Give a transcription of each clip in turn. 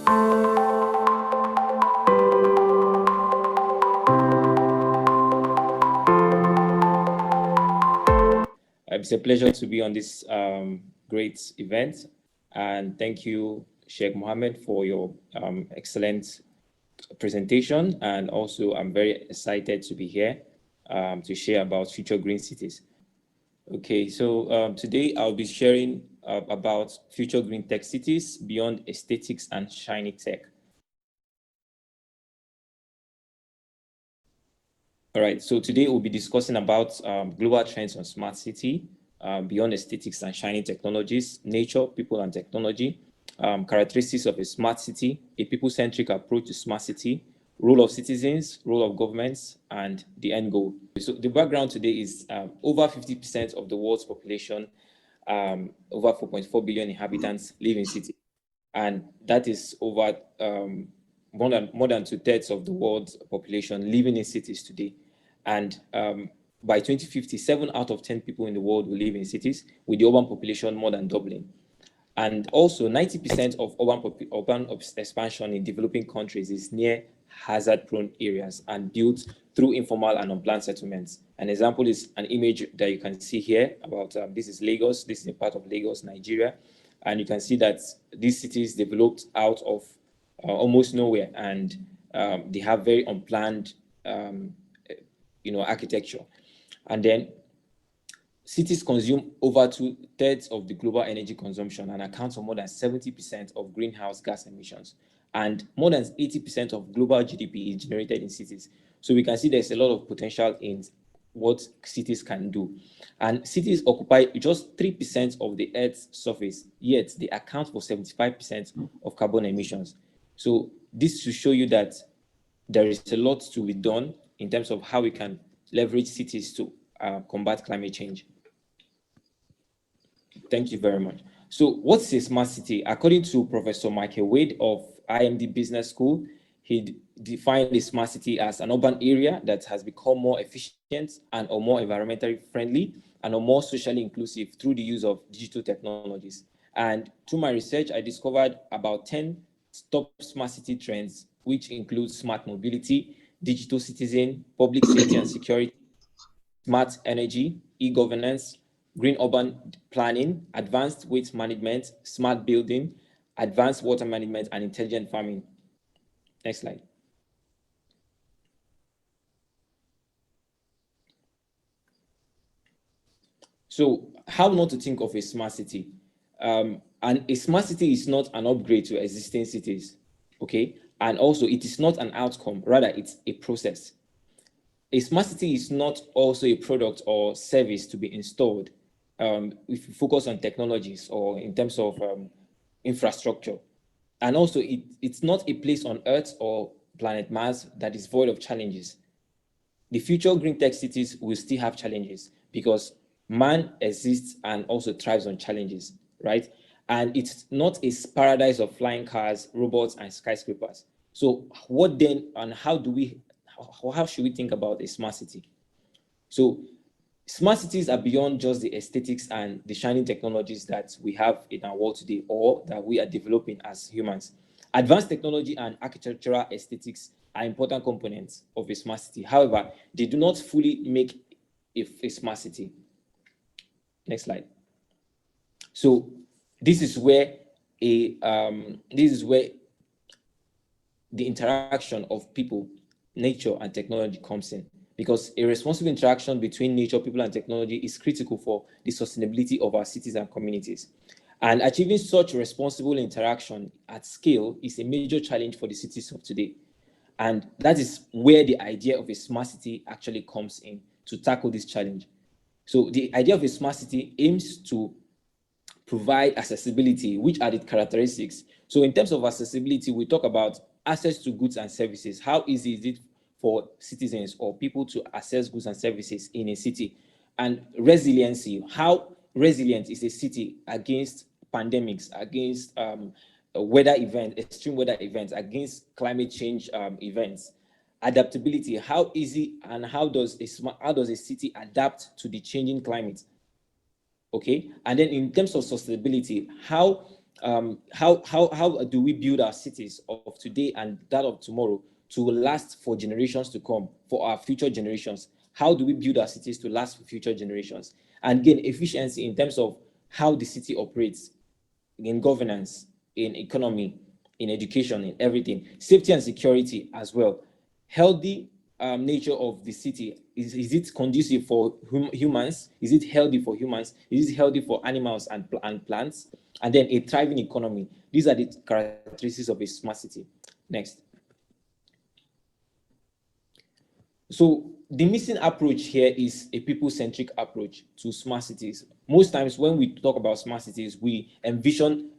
It's a pleasure to be on this great event, and thank you, Sheikh Mohammed, for your excellent presentation. And also, I'm very excited to be here to share about future green cities. Okay, so today I'll be sharing about future green tech cities beyond aesthetics and shiny tech. All right, so today we'll be discussing about global trends on smart city, beyond aesthetics and shiny technologies, nature, people, and technology, characteristics of a smart city, a people-centric approach to smart city, role of citizens, role of governments, and the end goal. So the background today is over 50% of the world's population, over 4.4 billion inhabitants live in cities. And that is over more than 2/3 of the world's population living in cities today. And by 2050, 7 out of 10 people in the world will live in cities, with the urban population more than doubling. And also, 90% of urban expansion in developing countries is near hazard-prone areas and built through informal and unplanned settlements. An example is an image that you can see here about this is Lagos. This is a part of Lagos, Nigeria. And you can see that these cities developed out of almost nowhere, and they have very unplanned architecture. And then cities consume over 2/3 of the global energy consumption and account for more than 70% of greenhouse gas emissions. And more than 80% of global GDP is generated in cities. So we can see there's a lot of potential in what cities can do. And cities occupy just 3% of the Earth's surface, yet they account for 75% of carbon emissions. So this to show you that there is a lot to be done in terms of how we can leverage cities to combat climate change. Thank you very much. So what's a smart city? According to Professor Michael Wade of IMD Business School, he defined a smart city as an urban area that has become more efficient and or more environmentally friendly and or more socially inclusive through the use of digital technologies. And through my research, I discovered about 10 top smart city trends, which include smart mobility, digital citizen, public safety and security, smart energy, e-governance, green urban planning, advanced waste management, smart building, advanced water management, and intelligent farming. Next slide. So how not to think of a smart city? And a smart city is not an upgrade to existing cities, okay? And also it is not an outcome, rather it's a process. A smart city is not also a product or service to be installed if you focus on technologies or in terms of infrastructure. And also it's not a place on Earth or planet Mars that is void of challenges. The future green tech cities will still have challenges because man exists and also thrives on challenges, right? And it's not a paradise of flying cars, robots, and skyscrapers. So what then, and how should we think about a smart city? So smart cities are beyond just the aesthetics and the shining technologies that we have in our world today or that we are developing as humans. Advanced technology and architectural aesthetics are important components of a smart city. However, they do not fully make a smart city. Next slide. So this is where the interaction of people, nature, and technology comes in, because a responsible interaction between nature, people, and technology is critical for the sustainability of our cities and communities. And achieving such responsible interaction at scale is a major challenge for the cities of today. And that is where the idea of a smart city actually comes in to tackle this challenge. So the idea of a smart city aims to provide accessibility, which are the characteristics. So in terms of accessibility, we talk about access to goods and services. How easy is it for citizens or people to access goods and services in a city? And resiliency, how resilient is a city against pandemics, against extreme weather events, against climate change events? Adaptability, how easy and how does a city adapt to the changing climate? Okay, and then in terms of sustainability, how how do we build our cities of today and that of tomorrow to last for generations to come, for our future generations? How do we build our cities to last for future generations? And again, efficiency in terms of how the city operates in governance, in economy, in education, in everything. Safety and security as well. Healthy nature of the city. Is it conducive for humans? Is it healthy for humans? Is it healthy for animals and plants? And then a thriving economy. These are the characteristics of a smart city. Next. So the missing approach here is a people-centric approach to smart cities. Most times when we talk about smart cities, we envision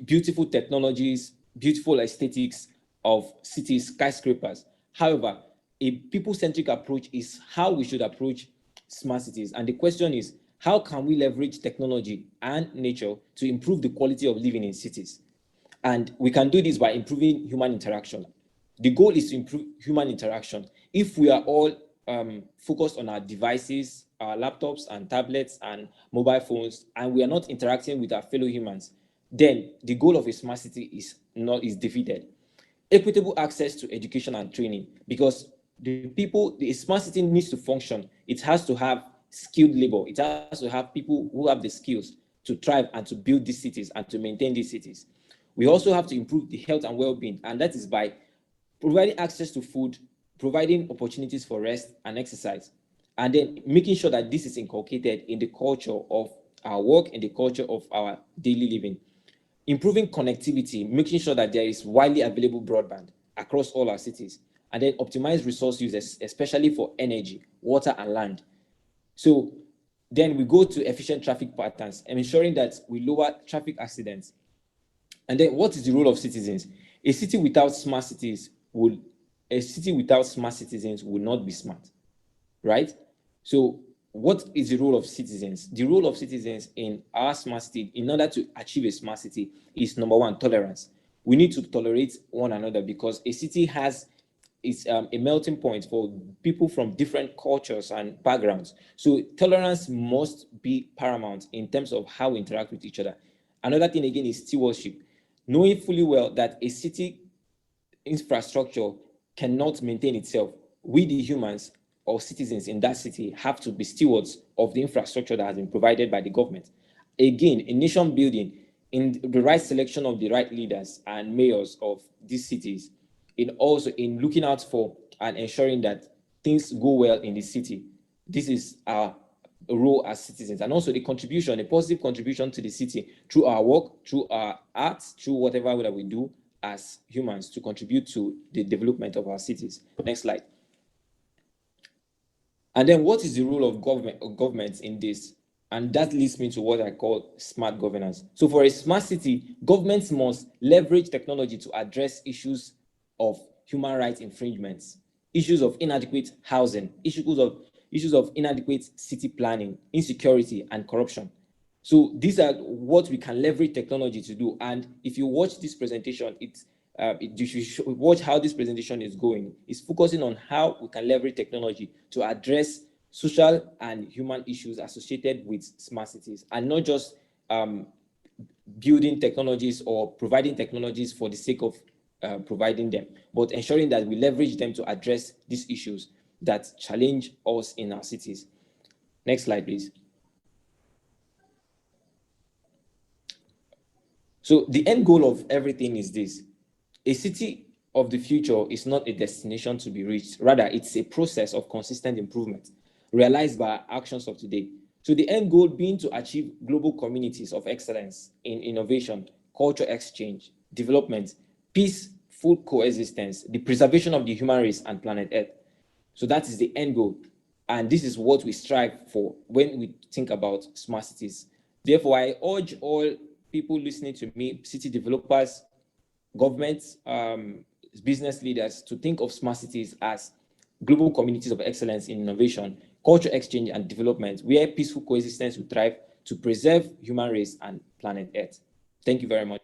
beautiful technologies, beautiful aesthetics of cities, skyscrapers. However, a people-centric approach is how we should approach smart cities. And the question is, how can we leverage technology and nature to improve the quality of living in cities? And we can do this by improving human interaction. The goal is to improve human interaction. If we are all focused on our devices, our laptops and tablets and mobile phones, and we are not interacting with our fellow humans, then the goal of a smart city is defeated. Equitable access to education and training, because the smart city needs to function. It has to have skilled labor. It has to have people who have the skills to thrive and to build these cities and to maintain these cities. We also have to improve the health and well-being, and that is by providing access to food, providing opportunities for rest and exercise, and then making sure that this is inculcated in the culture of our work, in the culture of our daily living. Improving connectivity, making sure that there is widely available broadband across all our cities, and then optimize resource use, especially for energy, water, and land. So then we go to efficient traffic patterns and ensuring that we lower traffic accidents. And then what is the role of citizens? A city without smart citizens will not be smart, right? So what is the role of citizens? The role of citizens in our smart city, in order to achieve a smart city, is number one, tolerance. We need to tolerate one another, because a city is a melting point for people from different cultures and backgrounds. So tolerance must be paramount in terms of how we interact with each other. Another thing again is stewardship. Knowing fully well that a city infrastructure cannot maintain itself, we the humans or citizens in that city have to be stewards of the infrastructure that has been provided by the government. Again, in nation building, in the right selection of the right leaders and mayors of these cities, in looking out for and ensuring that things go well in the city. This is our role as citizens, and also the contribution, a positive contribution to the city through our work, through our arts, through whatever that we do as humans to contribute to the development of our cities. Next slide. And then what is the role of government in this? And that leads me to what I call smart governance. So for a smart city, governments must leverage technology to address issues of human rights infringements, issues of inadequate housing, issues of inadequate city planning, insecurity, and corruption. So these are what we can leverage technology to do. And if you watch this presentation, you should watch how this presentation is going. It's focusing on how we can leverage technology to address social and human issues associated with smart cities, and not just building technologies or providing technologies for the sake of providing them, but ensuring that we leverage them to address these issues that challenge us in our cities. Next slide, please. So the end goal of everything is this: a city of the future is not a destination to be reached. Rather, it's a process of consistent improvement realized by our actions of today. So the end goal being to achieve global communities of excellence in innovation, culture exchange, development, peaceful coexistence, the preservation of the human race and planet Earth. So that is the end goal. And this is what we strive for when we think about smart cities. Therefore, I urge all people listening to me, city developers, governments, business leaders, to think of smart cities as global communities of excellence in innovation, culture exchange, and development, where peaceful coexistence will thrive to preserve human race and planet Earth. Thank you very much.